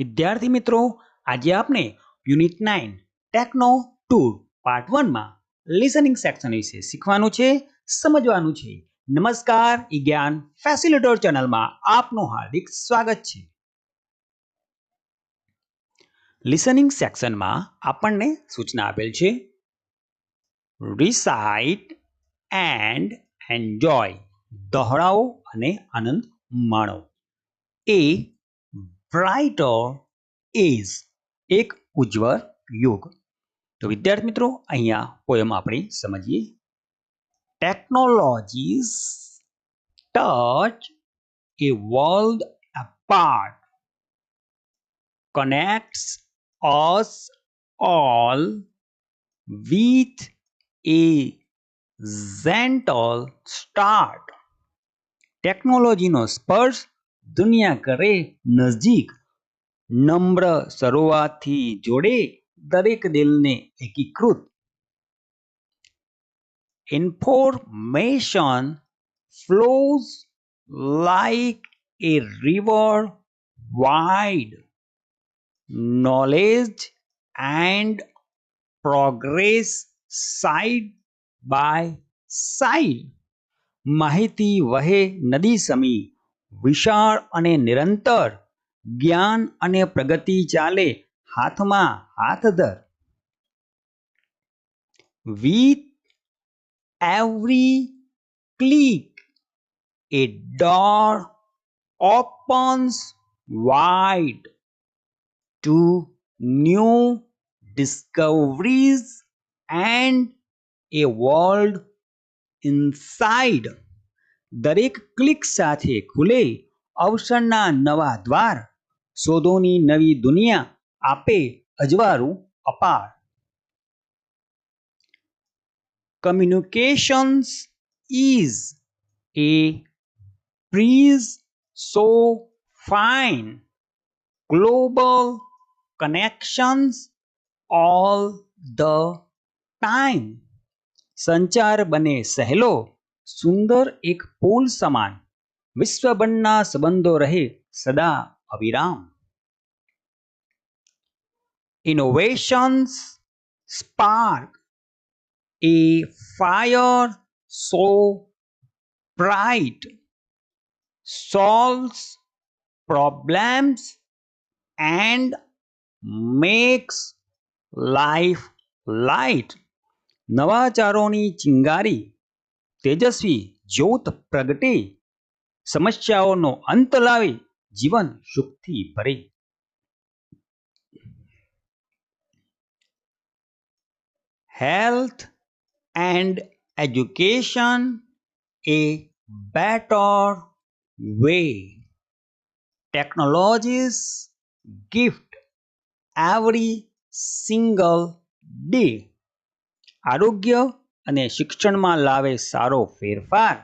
વિદ્યાર્થી મિત્રો, આજે આપણે યુનિટ 9 ટેકનો ટૂર પાર્ટ 1 માં લિસનિંગ સેક્શન વિશે શીખવાનું છે, સમજવાનું છે. નમસ્કાર, ઈ જ્ઞાન ફેસિલિટર ચેનલમાં આપનું હાર્દિક સ્વાગત છે. લિસનિંગ સેક્શનમાં આપણને સૂચના આપેલ છે રિસાઇટ એન્ડ એન્જોય, દોહરાવો અને આનંદ માણો. એ બ્રાઇટર એજ, એક ઉજ્જવળ યુગ. તો વિદ્યાર્થી મિત્રો, અહીંયા પોયમ આપણે સમજીએ. Technologies touch a world apart, connects us all with a gentle start. ટેકનોલોજીનો સ્પર્શ દુનિયા કરે નજીક, નમ્ર શરૂઆતથી જોડે દરેક દિલને એકીકૃત. Information flows like a river wide. Knowledge and progress side by side. માહિતી વહે નદી સમી, વિશાળ અને નિરંતર. જ્ઞાન અને પ્રગતિ ચાલે હાથમાં હાથ ધર. With every click, a door opens wide to new discoveries and a world inside. દરેક ક્લિક સાથે ખુલે અવસરના નવા દ્વાર, શોધોની નવી દુનિયા આપે અજવાળું અપાર. Communications is a breeze so fine, global connections all the time. સંચાર બને સહેલો, સુંદર એક પુલ સમાન, વિશ્વભરના સંબંધો રહે સદા અવિરામ. Innovations spark a fire so bright, solves problems and makes life light. નવાચારોની ચિંગારી, તેજસ્વી જ્યોત પ્રગટે, સમસ્યાઓનો અંત લાવે, જીવન સુખથી ભરે. Health and education a better way. Technologies gift every single day. આરોગ્ય અને શિક્ષણમાં લાવે સારો ફેરફાર.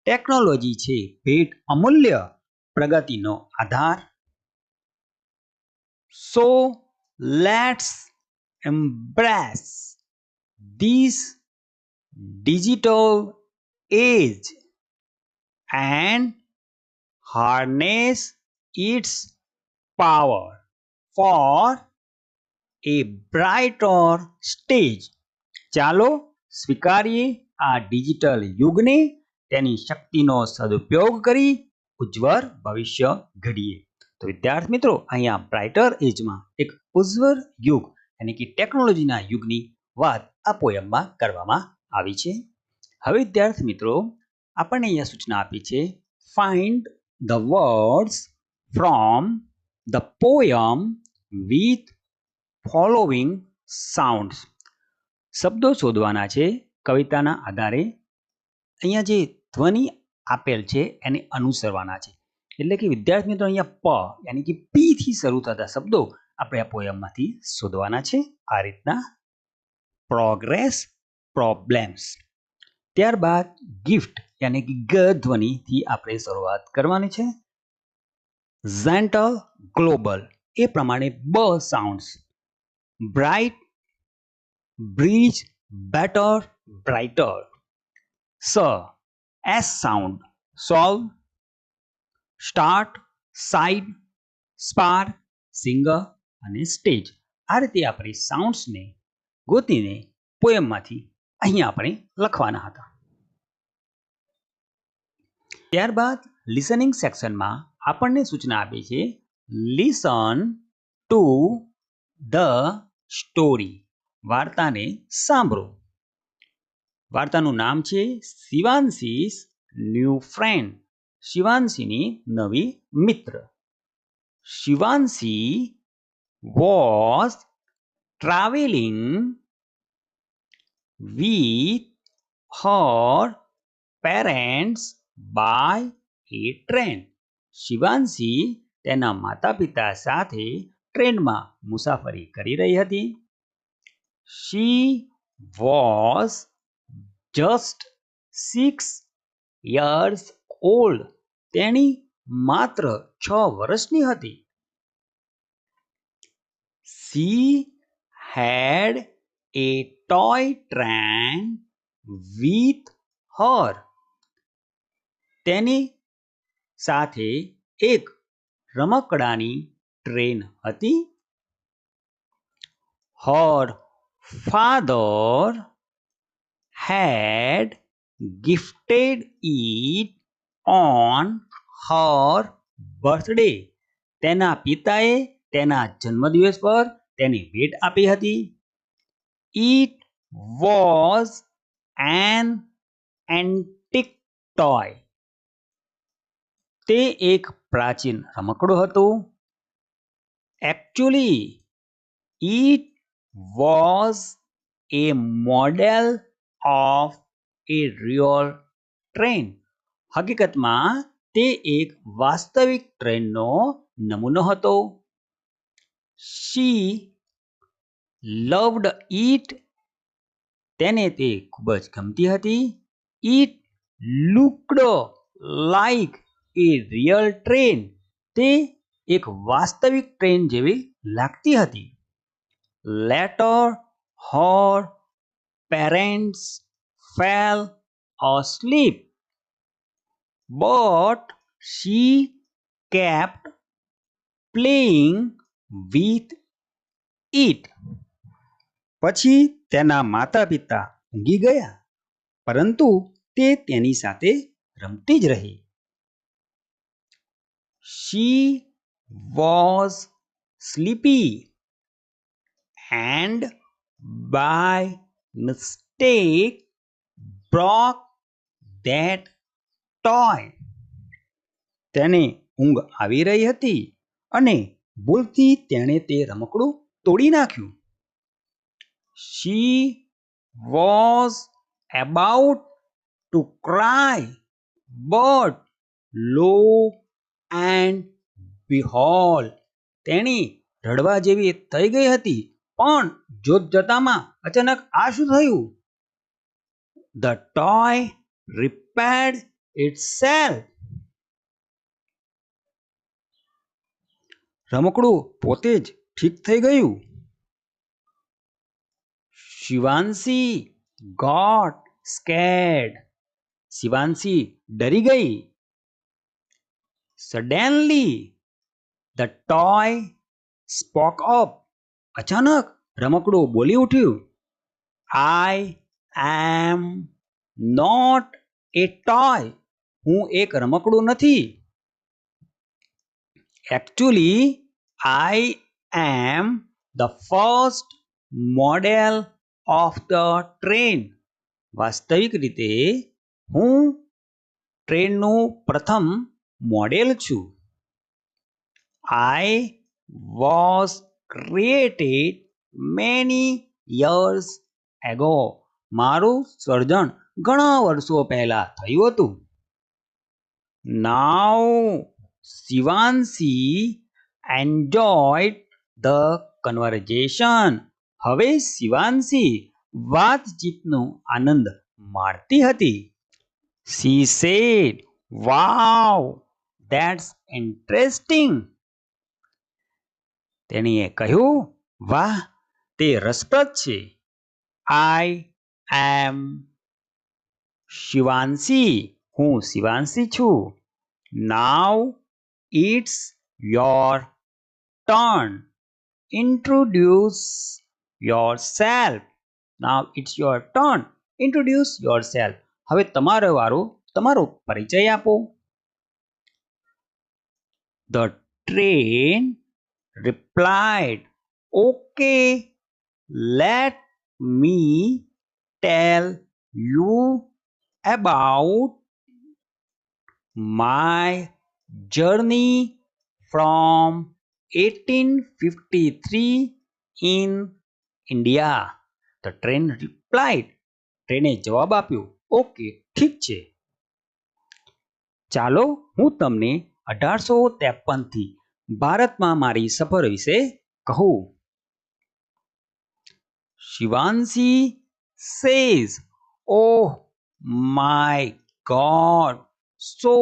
ટેકનોલોજી છે ભેટ અમૂલ્ય, પ્રગતિનો આધાર. So let's embrace this digital age and harness its power for a brighter stage. ચાલો સ્વીકારીએ આ ડિજિટલ યુગને, તેની શક્તિનો સદુપયોગ કરી ઉજ્જવળ ભવિષ્ય ઘડીએ. તો વિદ્યાર્થી મિત્રો, અહીંયા બ્રાઇટર એજમાં એક ઉજ્જવળ યુગ એટલે કે ટેકનોલોજીના યુગની વાત આ પોયમમાં કરવામાં આવી છે. હવે વિદ્યાર્થી મિત્રો, આપણને અહીંયા સૂચના આપી છે find the words from the poem with following sounds. શબ્દો શોધવાના છે કવિતાના આધારે. અહીંયા જે ધ્વનિ આપેલ છે એને અનુસરવાના છે. એટલે કે વિદ્યાર્થી મિત્રો, અહીંયા પ યાની કે પી થી શરૂ થતા શબ્દો આપણે આ પોયમમાંથી શોધવાના છે. આ રીતના પ્રોગ્રેસ, પ્રોબ્લેમ્સ. ત્યારબાદ ગિફ્ટ યાની કે ગ ધ્વનિથી આપણે શરૂઆત કરવાની છે. જેન્ટલ, ગ્લોબલ, એ પ્રમાણે બ sounds. Bright, bridge, better, brighter. સ, S sound. Solve, start, side, spark, singer અને સ્ટેજ. આ રીતે આપણે સાઉન્ડ્સને ગોતીને પોએમમાંથી અહીંયા આપણે લખવાના હતા. ત્યારબાદ લિસનિંગ સેક્શનમાં આપણને સૂચના આપે છે લિસન ટુ ધ સ્ટોરી. વાર્તાને સાંભળો. વાર્તાનું નામ છે શિવાંશીસ ન્યૂ ફ્રેન્ડ. શિવાંશીની નવી મિત્ર. Shivanshi was travelling with her parents by a train. Shivanshi તેના માતા પિતા સાથે ટ્રેનમાં મુસાફરી કરી રહી હતી. She was just 6 years old. તેણી માત્ર 6 વર્ષની હતી. She had a toy train with her. તેની સાથે એક રમકડાની ટ્રેન હતી. Her father had gifted it on her birthday. તેના પિતાએ તેના જન્મદિવસ પર તેની ભેટ આપી હતી. It was an antique toy. તે એક પ્રાચીન રમકડું હતું. Actually, it was a model of a real train. હકીકતમાં તે એક વાસ્તવિક ટ્રેનનો નમૂનો હતો. She loved it. તેને તે ખૂબ જ ગમતી હતી. It looked like a real train. તે એક વાસ્તવિક ટ્રેન જેવી લાગતી હતી. Later, her parents fell asleep, but she kept playing with it. પછી તેના માતા પિતા ઊંઘી ગયા, પરંતુ તે તેની સાથે રમતી જ રહી. She was sleepy and by mistake broke that toy. તેને ઊંઘ આવી રહી હતી અને ભૂલથી તેણે તે રમકડું તોડી નાખ્યું. She was about to cry, but lo and behold, તેણી રડવા જેવી થઈ ગઈ હતી, પણ જોત જોતામાં અચાનક આ શું થયું? The toy repaired itself. રમકડું પોતે જ ઠીક થઈ ગયું. Shivanshi got scared. શિવાંશી ડરી ગઈ. Suddenly, the toy spoke up. અચાનક રમકડું બોલી ઉઠ્યું. I am not a toy. હું એક રમકડું નથી. Actually, I am the first model of the train. વાસ્તવિક રીતે હું ટ્રેનનું પ્રથમ મોડેલ છું. I was created many years ago. મારું સર્જન ઘણા વર્ષો પહેલા થયું હતું. Now Shivanshi enjoyed the conversation. હવે શિવાંશી વાતચીતનો આનંદ માણતી હતી. She said, "Wow, that's interesting." તેણીએ કહ્યું, વાહ, તે રસપ્રદ છે. I am Shivanshi. હું શિવાંશી છું. Now it's your turn. Introduce yourself. Now it's your turn. Introduce yourself. હવે તમારો વારો, તમારો પરિચય આપો. The train replied, okay, let me tell you about my journey from 1853 in India. The train replied. ટ્રેને જવાબ આપ્યો, ઓકે ઠીક છે. ચાલો હું તમને 1853 થી ભારતમાં મારી સફર વિશે કહું. Shivanshi says, oh my God, so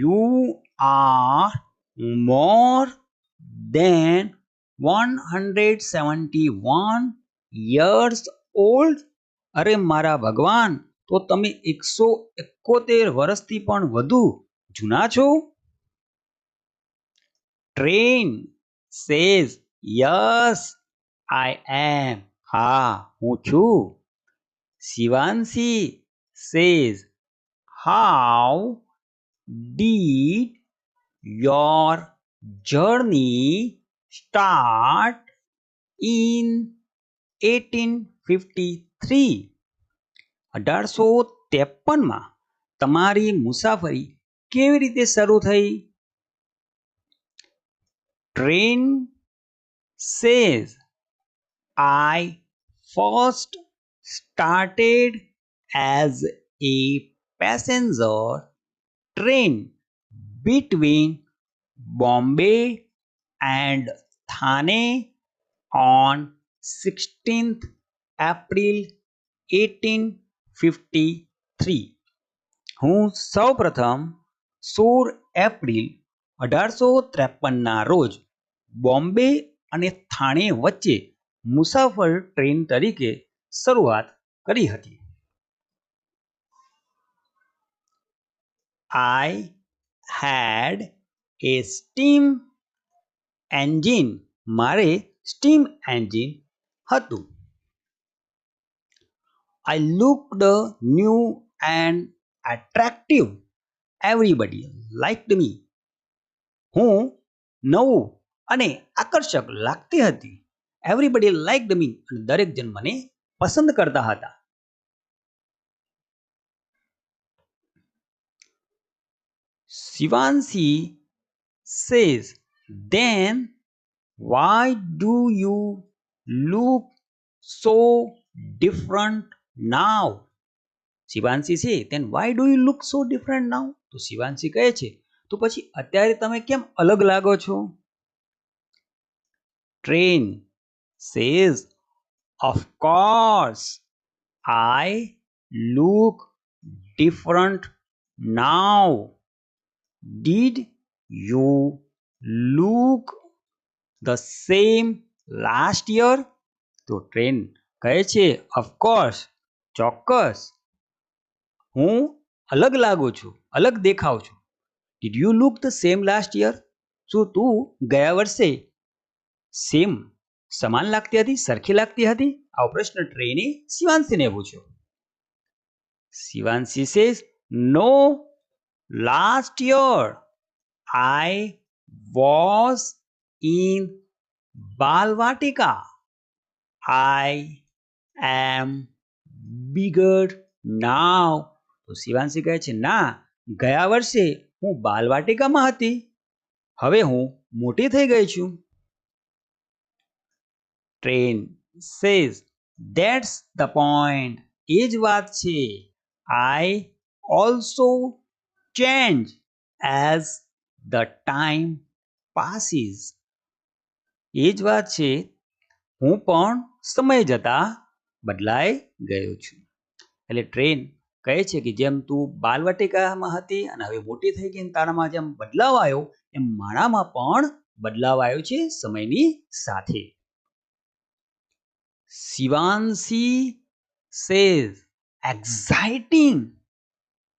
you are more than 171 years old. અરે મારા ભગવાન, તો તમે 171 વર્ષથી પણ વધુ જૂના છો? Train says, yes, I am. હા, હું છું. Shivanshi says, how did your journey start in 1853? 1853માં તમારી મુસાફરી કેવી રીતે શરૂ થઈ? Train says, I first started as a passenger train between Bombay and Thane on 16th April 1853. હું સૌપ્રથમ 16 એપ્રિલ 1853ના રોજ બોમ્બે અને થાણે વચ્ચે મુસાફર ટ્રેન તરીકે શરૂઆત કરી હતી. I had a steam engine. મારે સ્ટીમ એન્જિન હતું. I looked new and attractive. Everybody liked me. હું નવું અને આકર્ષક લાગતી હતી. Everybody liked me. અને દરેક જણ મને પસંદ કરતા હતા. Shivanshi says, then why do you look so different now? Shivanshi છે, then why do you look so different now? તો શિવાંશી કહે છે, તો પછી અત્યારે તમે કેમ અલગ લાગો છો? Train says, of course I look different now. Did you look the same last year? તો ટ્રેન કહે છે, of course, ચોક્કસ હું અલગ લાગુ છું, અલગ દેખાવ છું. Did you look the same last year? શું તું ગયા વર્ષે સેમ સમાન લાગતી હતી, સરખી લાગતી હતી? આવો પ્રશ્ન ટ્રેને શિવાંશીને પૂછ્યો. Shivanshi says, no, last year I was in Balvatika. I am bigger now. તો શિવાંશી કહે છે, ના, ગયા વર્ષે હું બાલવાટિકામાં હતી, હવે હું મોટી થઈ ગઈ છું. Train says, that's the point. એ જ વાત છે. I also change as the time passes. એ જ વાત છે. હું પણ સમય જતા બદલાઈ ગયો છું. એટલે ટ્રેન કહે છે કે જેમ તું બાલવાટિકામાં હતી અને હવે મોટી થઈ ગઈ, તારામાં જેમ બદલાવ આવ્યો એમ મારામાં પણ બદલાવ આવ્યો છે સમયની સાથે. શિવાંશી says, exciting,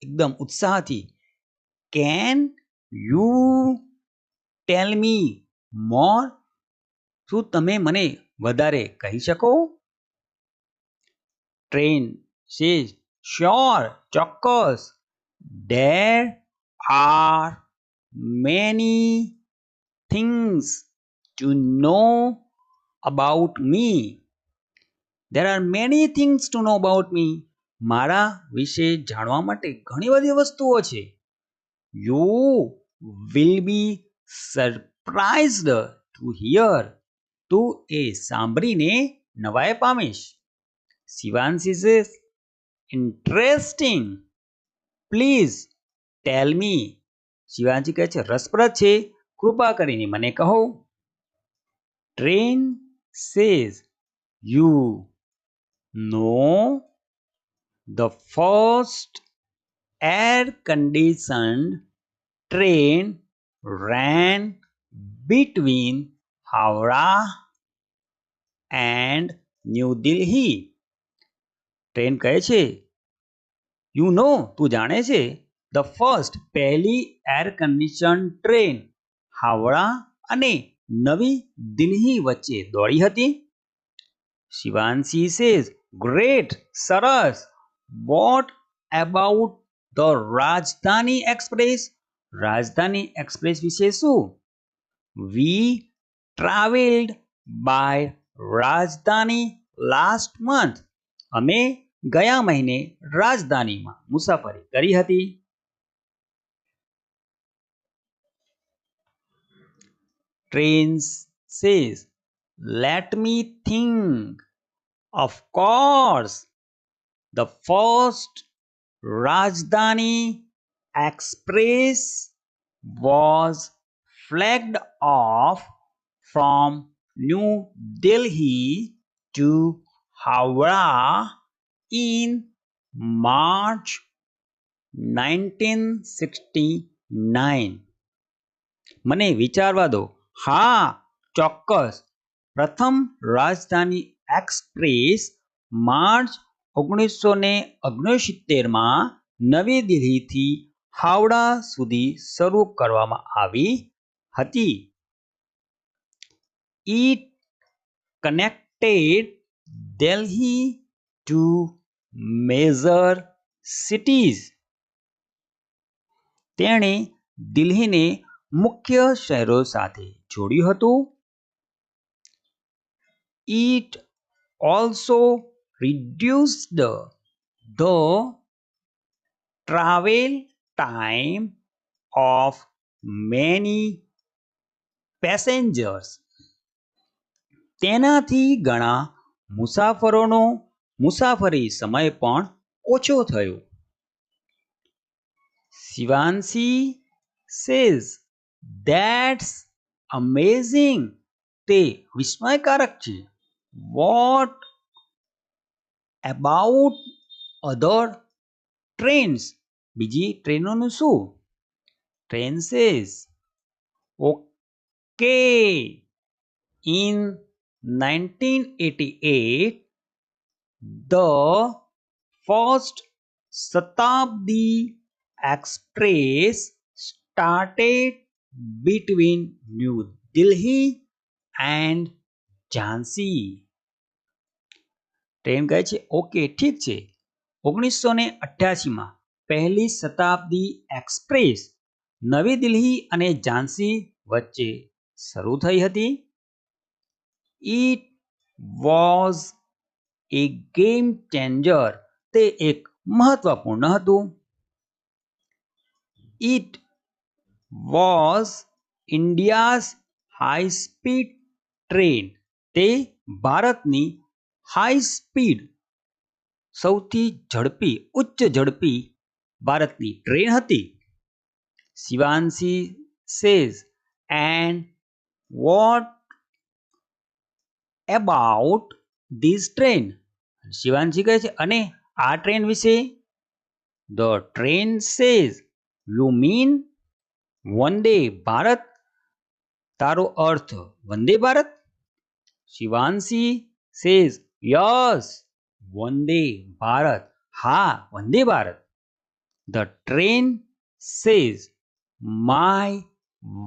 એકદમ ઉત્સાહથી, can you tell me મોર? શું તમે મને વધારે કહી શકો? ટ્રેન સેઝ શ્યોર, ચોક્કસ. There are many things to know about me. There are many things to know about me. મારા વિશે જાણવા માટે ઘણી બધી વસ્તુઓ છે. You will be surprised to hear. તું એ સાંભળીને નવાઈ પામીશ. Shivanshi says, interesting. Please tell me. Shivanshi કહે છે રસપ્રદ છે, કૃપા કરીને મને કહો. Train says, you know the first air-conditioned train ran between Howrah and New Delhi. Train કહે છે યુ નો, તું જાણે છે, ધ ફર્સ્ટ પહેલી એર કન્ડિશન ટ્રેન હાવડા અને નવી દિલ્હી વચ્ચે દોડી હતી. શિવાંશી સેઝ ગ્રેટ, સરસ. વોટ અબાઉટ ધ રાજધાની એક્સપ્રેસ? રાજધાની એક્સપ્રેસ વિશે શું? વી ટ્રાવેલ્ડ બાય રાજધાની લાસ્ટ મંથ. અમે ગયા મહિને રાજધાનીમાં મુસાફરી કરી હતી. Train says let me think. Of course, the first રાજધાની express was flagged off from New Delhi to Howrah in March 1969. મને વિચારવા દો. હા, ચોક્કસ. પ્રથમ રાજધાની એક્સપ્રેસ માર્ચ 1969માં નવી દિલ્હીથી હાવડા સુધી શરૂ કરવામાં આવી હતી. It connected Delhi to major cities. તેણે દિલ્હીને મુખ્ય શહેરો સાથે જોડ્યું હતું. It also reduced the travel time of many passengers. તેનાથી ઘણા મુસાફરોનો મુસાફરી સમય પણ ઓછો થયો. Shivanshi says that's amazing. તે વિસ્મયકારક છે. What about other trains? બીજી ટ્રેનોનું શું? Train says okay. In 1988, the first Shatabdi Express started between New Delhi and Jhansi. Train કહે છે ઓકે, ઠીક છે. 1988માં પહેલી શતાબ્દી એક્સપ્રેસ નવી દિલ્હી અને ઝાંસી વચ્ચે શરૂ થઈ હતી. It was a game changer. તે એક મહત્વપૂર્ણ હતું. It was India's high speed train. તે ભારતની હાઈ સ્પીડ, સૌથી ઝડપી, ઉચ્ચ ઝડપી ભારતની ટ્રેન હતી. Shivanshi says and what about this train? Shivanshi કહે છે અને આ ટ્રેન વિશે? The train says, you mean Vande Bharat? તારો અર્થ વંદે ભારત? Shivanshi says, yes, Vande Bharat. હા, Vande Bharat. The train says, my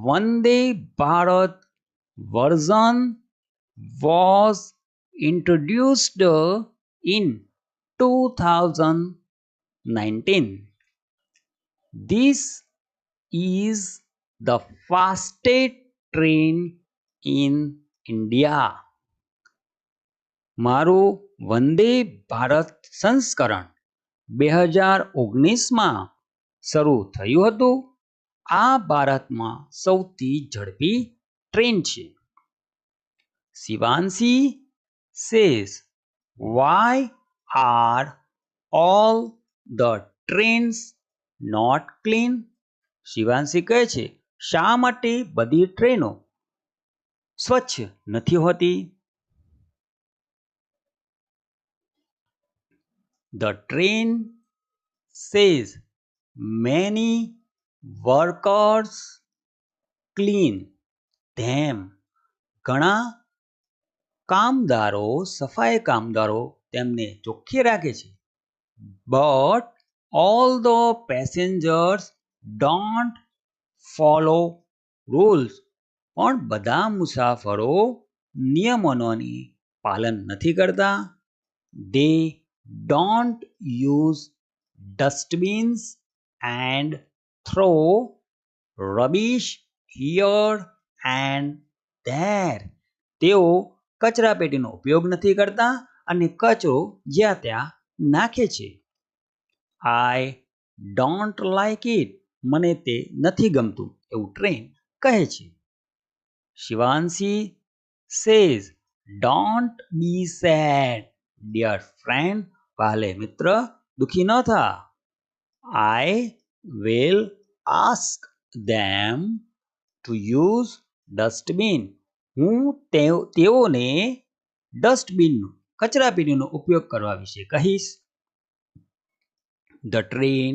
Vande Bharat version was introduced in 2019. This is the fastest train in India. મારું વંદે ભારત સંસ્કરણ 2019માં શરૂ થયું હતું. આ ભારતમાં સૌથી ઝડપી ટ્રેન છે. Shivanshi says, why are all the trains not clean? Shivanshi કહે છે, શા માટે બધી ટ્રેનો સ્વચ્છ નથી હોતી? The train says many workers clean them. ઘણા કામદારો સફાઈ કામદારો તેમને ચોખ્ખી રાખે છે. But all the passengers don't follow rules. પણ બધા મુસાફરો નિયમોનું પાલન નથી કરતા. They don't use dustbins and throw rubbish here and there. તેઓ કચરાપેટીનો ઉપયોગ નથી કરતા અને કચરો જ્યાં ત્યાં નાખે છે. I don't like it. મને તે નથી ગમતું એવું ટ્રેન કહે છે. Shivanshi says, don't be sad, dear friend. વહાલે મિત્ર, દુખી ન થા. I will ask them to use dustbin. હું તેઓને ડસ્ટબિનનો કચરાપેટીનો ઉપયોગ કરવા વિશે કહીશ. The train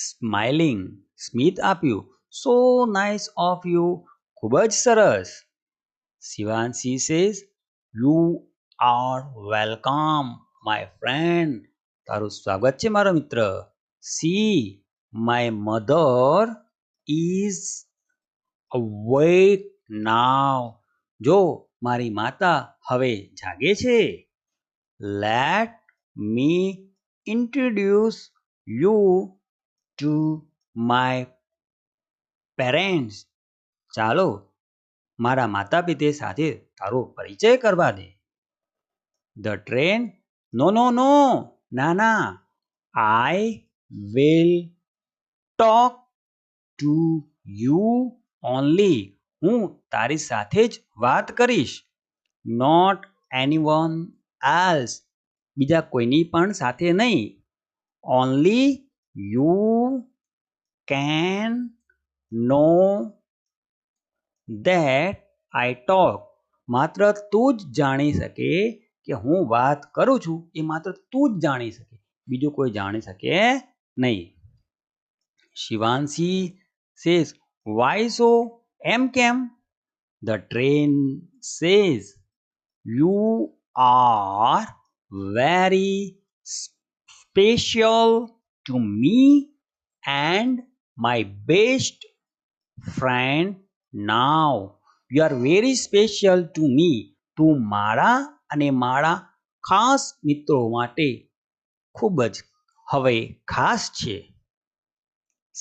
smiling. સ્મિત આપ્યું. So nice of you. ખૂબ જ સરસ. Shivanshi says, you are welcome, my friend. તારું સ્વાગત છે મારો મિત્ર. See, my mother is awake now. જો મારી માતા હવે જાગે છે. Let me introduce you to my parents. ચાલો મારા માતા પિતા સાથે તારો પરિચય કરવા દે. The train, no, ના. I will talk to you only. હું તારી સાથે જ વાત કરીશ. Not anyone else. બીજા કોઈની પણ સાથે નહીં. Only you can know that I talk. માત્ર તું જ જાણી શકે કે હું વાત કરું છું. એ માત્ર તું જ જાણી શકે, બીજું કોઈ જાણી શકે નહીં. Shivanshi says, why so? એમ કેમ? The train says, you are very special to me and my best friend now. You are very special to me. તું મારા અને મારા ખાસ મિત્રો માટે ખૂબ જ હવે ખાસ છે.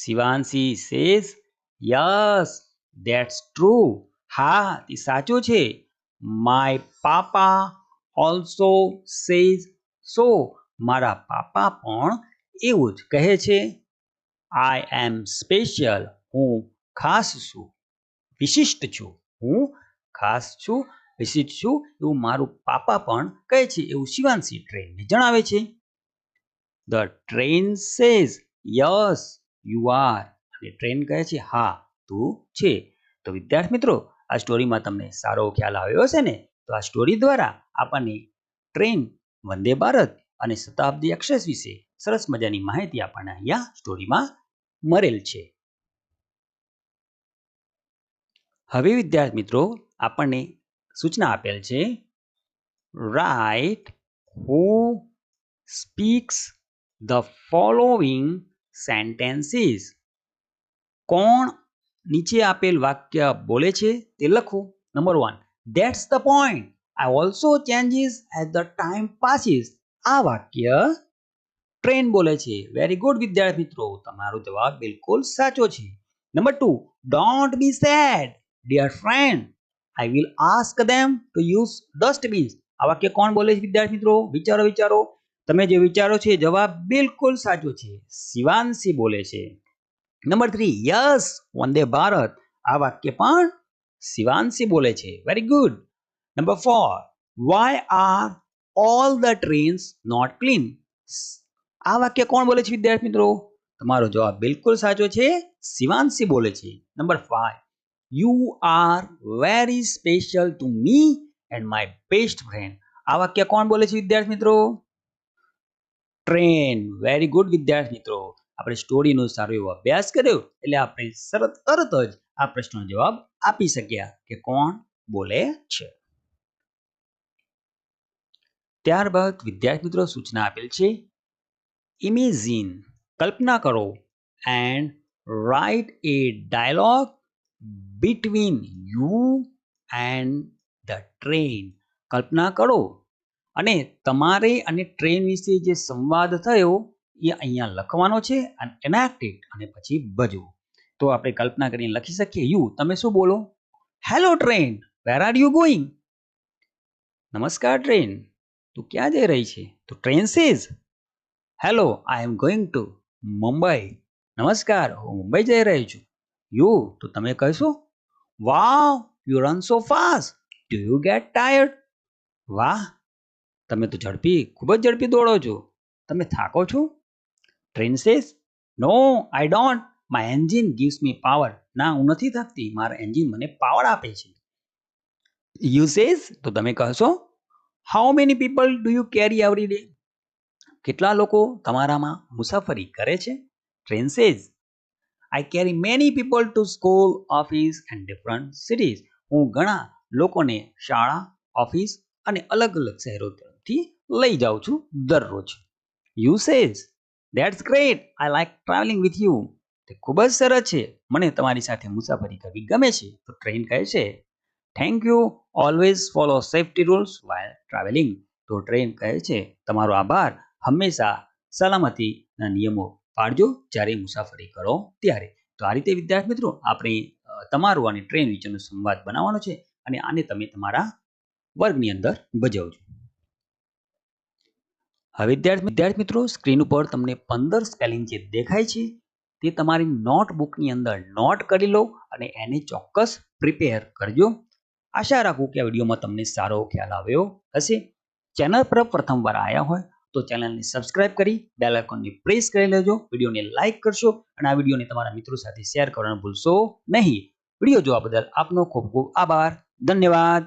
Shivanshi says, yes, that's true. હા, તે સાચું છે. My papa also says so. મારા પાપા પણ એવું જ કહે છે. I am special. હું ખાસ છું, વિશિષ્ટ છું. હું ખાસ છું, વિશિષ્ટ છું એવું મારું પાપા પણ કહે છે એવું શિવાંશી ટ્રેનને જણાવે છે. The train says, yes, you are. અને ટ્રેન કહે છે, હા, તું છે. તો વિદ્યાર્થી મિત્રો, આ સ્ટોરીમાં તમને સારો ખ્યાલ આવ્યો હશે ને? તો આ સ્ટોરી દ્વારા આપણને ટ્રેન, વંદે ભારત અને શતાબ્દી એક્સપ્રેસ વિશે સરસ મજાની માહિતી આપણને અહીંયા સ્ટોરીમાં મળેલ છે. હવે વિદ્યાર્થી મિત્રો, આપણને સૂચના આપેલ છે, write who speaks the following sentences. કોણ નીચે આપેલ વાક્ય બોલે છે તે લખો. Number 1, that's the point. I also changes as the time passes. આ વાક્ય ટ્રેન બોલે છે. વેરી ગુડ વિદ્યાર્થી મિત્રો, તમારો જવાબ બિલકુલ સાચો છે. Number 2, don't be sad dear friend. I will ask them to use dustbins. આ વાક્ય કોણ બોલે છે વિદ્યાર્થી મિત્રો? વિચારો. તમે જે વિચારો છે જવાબ બિલકુલ સાચો છે. શિવાંશી બોલે છે. Number 3, yes Vande Bharat. આ વાક્ય પણ શિવાંશી બોલે છે. Very good. Number 4, why are all the trains not clean. આ વાક્ય કોણ બોલે છે વિદ્યાર્થી મિત્રો? તમારો જવાબ બિલકુલ સાચો છે. શિવાંશી બોલે છે. Number 5, you are very special to me and my best friend. આ વાક્ય કોણ બોલે છે વિદ્યાર્થી મિત્રો? ટ્રેન. વેરી ગુડ વિદ્યાર્થી મિત્રો, આપણે સ્ટોરીનો સારો એવો અભ્યાસ કર્યો એટલે આપણે તરત જ આ પ્રશ્નનો જવાબ આપી શક્યા કે કોણ બોલે છે. ત્યારબાદ વિદ્યાર્થી મિત્રો સૂચના આપેલ છે, ઇમેજિન કલ્પના કરો and write a dialogue between you and the train. કલ્પના કરો અને તમારે અને ટ્રેન વિશે જે સંવાદ થયો એ અહીંયા લખવાનો છે અને એનાક્ટ ઇટ અને પછી ભજવો. તો આપણે કલ્પના કરીને લખી શકીએ. યુ, તમે શું બોલો? Hello train, where are you going? નમસ્કાર ટ્રેન, તું ક્યાં જઈ રહી છે? તો train says, hello, I am going to Mumbai. નમસ્કાર, હું મુંબઈ જઈ રહી છું. યુ, તો તમે કહેશો, wow, you run so fast, do you get tired? વાહ, તમે તો ખૂબ જ ઝડપી દોડો છો, તમે થાકો છો? Train says, no I don't, my engine gives me power. ના, હું નથી થાકતી, મારા એન્જિન મને પાવર આપે છે. યુ સેઝ, તો તમે કહેશો, how many people do you carry every day? કેટલા લોકો તમારામાં મુસાફરી કરે છે? Train says, I carry many people to school, office and different cities. હું ઘણા લોકોને શાળા, ઓફિસ અને અલગ શહેરોથી લઈ જાઉં છું દરરોજ. You says, that's great, I like travelling with you. તે ખૂબ જ સરસ છે, મને તમારી સાથે મુસાફરી કરવી ગમે છે. તો ટ્રેન કહે છે, thank you, always follow safety rules while travelling. તો ટ્રેન કહે છે, તમારો આભાર, હંમેશા સલામતીના નિયમો પાળજો જ્યારે મુસાફરી કરો ત્યારે. તો આ રીતે વિદ્યાર્થી મિત્રો આપણે તમારું અને ટ્રેન વચ્ચેનો સંવાદ બનાવવાનો છે અને આને તમે તમારા વર્ગની અંદર ભજવજો. હવે વિદ્યાર્થી મિત્રો સ્ક્રીન ઉપર તમને 15 સ્પેલિંગ જે દેખાય છે તે તમારી નોટબુકની અંદર નોટ કરી લો અને એને ચોક્કસ પ્રિપેર કરજો. આશા રાખું કે આ વિડીયોમાં તમને સારો ખ્યાલ આવ્યો હશે. ચેનલ પર પ્રથમવાર આવ્યા હોય તો ચેનલને સબસ્ક્રાઇબ કરી બેલ આઇકોનને પ્રેસ કરી લેજો. વિડીયોને લાઇક કરશો અને આ વિડીયોને તમારા મિત્રો સાથે શેર કરવાનું ભૂલશો નહીં. વિડીયો જોવા બદલ આપનો ખૂબ ખૂબ આભાર. ધન્યવાદ.